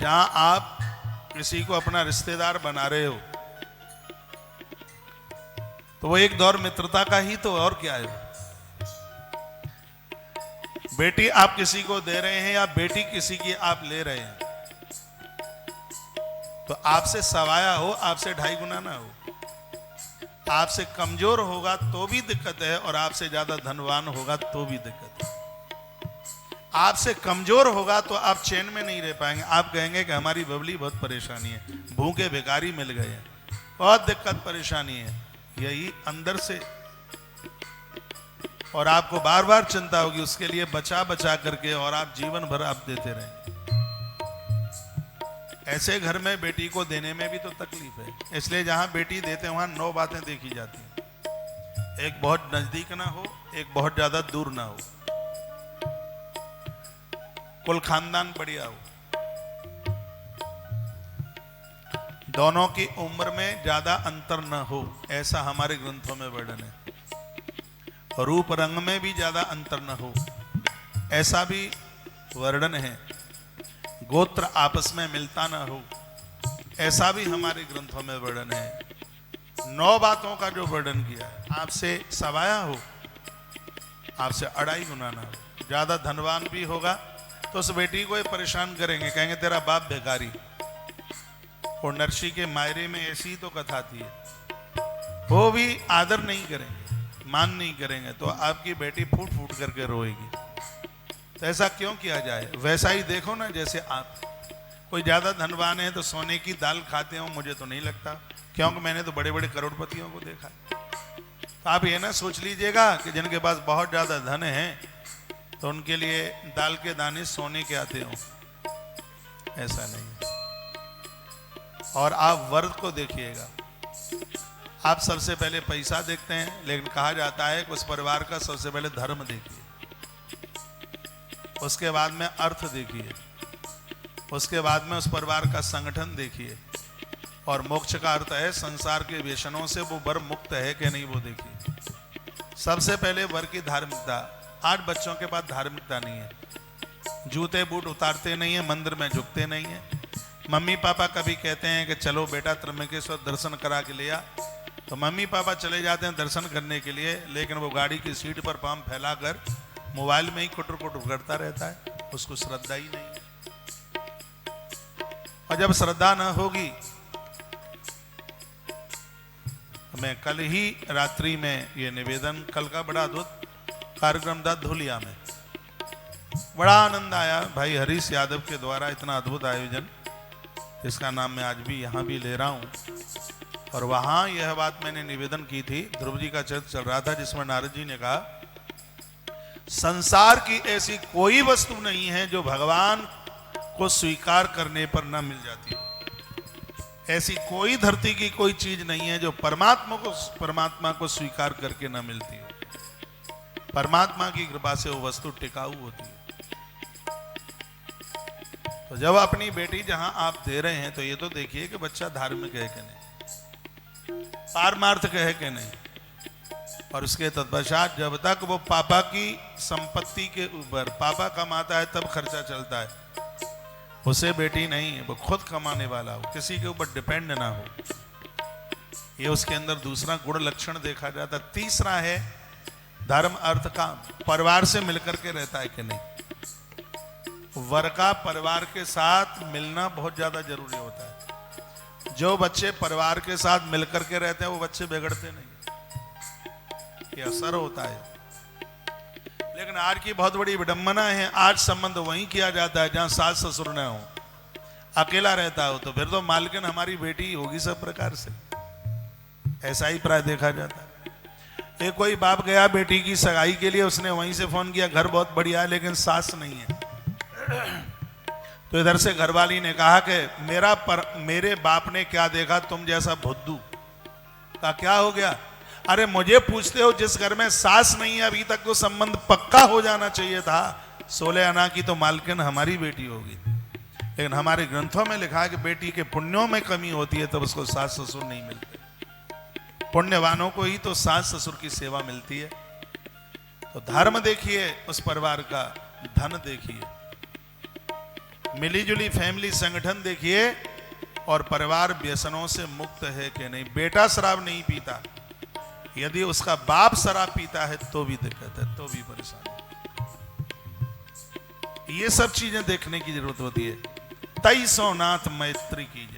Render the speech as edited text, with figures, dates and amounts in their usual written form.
जहां आप किसी को अपना रिश्तेदार बना रहे हो तो वो एक दौर मित्रता का ही तो, और क्या है। बेटी आप किसी को दे रहे हैं या बेटी किसी की आप ले रहे हैं, तो आपसे सवाया हो, आपसे 2.5 गुना ना हो। आपसे कमजोर होगा तो भी दिक्कत है, और आपसे ज्यादा धनवान होगा तो भी दिक्कत है। आपसे कमजोर होगा तो आप चैन में नहीं रह पाएंगे। आप कहेंगे कि हमारी बबली बहुत परेशानी है, भूखे भिखारी मिल गए हैं, बहुत दिक्कत परेशानी है, यही अंदर से, और आपको बार बार चिंता होगी उसके लिए बचा बचा करके, और आप जीवन भर आप देते रहेंगे। ऐसे घर में बेटी को देने में भी तो तकलीफ है। इसलिए जहां बेटी देते हैं वहां 9 बातें देखी जाती हैं। एक बहुत नजदीक ना हो, एक बहुत ज्यादा दूर ना हो, कुल खानदान बढ़िया हो, दोनों की उम्र में ज्यादा अंतर न हो, ऐसा हमारे ग्रंथों में वर्णन है। रूप रंग में भी ज्यादा अंतर न हो, ऐसा भी वर्णन है। गोत्र आपस में मिलता न हो, ऐसा भी हमारे ग्रंथों में वर्णन है। 9 बातों का जो वर्णन किया है, आपसे सवाया हो, आपसे 2.5 गुना ना हो, ज्यादा धनवान भी होगा तो उस बेटी को ये परेशान करेंगे, कहेंगे तेरा बाप भिखारी। और नरसी के मायरे में ऐसी तो कथा थी, वो भी आदर नहीं करेंगे, मान नहीं करेंगे, तो आपकी बेटी फूट फूट करके रोएगी। तो ऐसा क्यों किया जाए? वैसा ही देखो ना, जैसे आप कोई ज्यादा धनवान है तो सोने की दाल खाते हो, मुझे तो नहीं लगता, क्योंकि मैंने तो बड़े बड़े करोड़पतियों को देखा। तो आप ये ना सोच लीजिएगा कि जिनके पास बहुत ज्यादा धन है तो उनके लिए दाल के दाने सोने के आते हो, ऐसा नहीं। और आप वर्ग को देखिएगा, आप सबसे पहले पैसा देखते हैं, लेकिन कहा जाता है कि उस परिवार का सबसे पहले धर्म देखिए, उसके बाद में अर्थ देखिए, उसके बाद में उस परिवार का संगठन देखिए, और मोक्ष का अर्थ है संसार के व्यसनों से वो वर मुक्त है कि नहीं, वो देखिए। सबसे पहले वर की धार्मिकता। आज बच्चों के पास धार्मिकता नहीं है, जूते बूट उतारते नहीं है, मंदिर में झुकते नहीं है। मम्मी पापा कभी कहते हैं कि चलो बेटा त्र्यंबकेश्वर दर्शन करा के लिया, तो मम्मी पापा चले जाते हैं दर्शन करने के लिए, लेकिन वो गाड़ी की सीट पर पाँव फैलाकर मोबाइल में ही कुटर कुटर करता रहता है, उसको श्रद्धा ही नहीं है। और जब श्रद्धा न होगी, मैं कल ही रात्रि में ये निवेदन, कल का बड़ा अद्भुत कार्यक्रम था धुलिया में, बड़ा आनंद आया। भाई हरीश यादव के द्वारा इतना अद्भुत आयोजन, जिसका नाम मैं आज भी यहाँ भी ले रहा हूँ। और वहाँ यह बात मैंने निवेदन की थी, ध्रुव जी का चरित्र चल रहा था, जिसमें नारद जी ने कहा संसार की ऐसी कोई वस्तु नहीं है जो भगवान को स्वीकार करने पर न मिल जाती हो। ऐसी कोई धरती की कोई चीज नहीं है जो परमात्मा को स्वीकार करके न मिलती हो। परमात्मा की कृपा से वो वस्तु टिकाऊ होती है। तो जब अपनी बेटी जहां आप दे रहे हैं तो ये तो देखिए कि बच्चा धार्मिक है कि नहीं, पारमार्थिक है कि नहीं। और उसके तत्पश्चात जब तक वो पापा की संपत्ति के ऊपर, पापा कमाता है तब खर्चा चलता है, उसे बेटी नहीं है, वो खुद कमाने वाला हो, किसी के ऊपर डिपेंड ना हो, ये उसके अंदर दूसरा गुण लक्षण देखा जाता। तीसरा है धर्म अर्थ काम, परिवार से मिलकर के रहता है कि नहीं। वर का परिवार के साथ मिलना बहुत ज्यादा जरूरी होता है। जो बच्चे परिवार के साथ मिलकर के रहते हैं वो बच्चे बिगड़ते नहीं, ये असर होता है। लेकिन आज की बहुत बड़ी विडंबना है, आज संबंध वहीं किया जाता है जहां सास ससुर न हो, अकेला रहता हो, तो फिर तो मालकिन हमारी बेटी होगी सब प्रकार से, ऐसा ही प्राय देखा जाता है। एक कोई बाप गया बेटी की सगाई के लिए, उसने वहीं से फोन किया घर बहुत बढ़िया है लेकिन सास नहीं है। तो इधर से घरवाली ने कहा कि मेरे बाप ने क्या देखा तुम जैसा भुद्दू। कहा क्या हो गया? अरे मुझे पूछते हो, जिस घर में सास नहीं है अभी तक तो संबंध पक्का हो जाना चाहिए था। 16 आना की तो मालकिन हमारी बेटी होगी, लेकिन हमारे ग्रंथों में लिखा है कि बेटी के पुण्यों में कमी होती है तब उसको सास ससुर नहीं मिलते। पुण्यवानों को ही तो सास ससुर की सेवा मिलती है। तो धर्म देखिए उस परिवार का, धन देखिए। मिलीजुली फैमिली संगठन देखिए, और परिवार व्यसनों से मुक्त है कि नहीं। बेटा शराब नहीं पीता, यदि उसका बाप शराब पीता है तो भी दिक्कत है, तो भी परेशानी। ये सब चीजें देखने की जरूरत होती है। तई सोनाथ मैत्री कीजिए।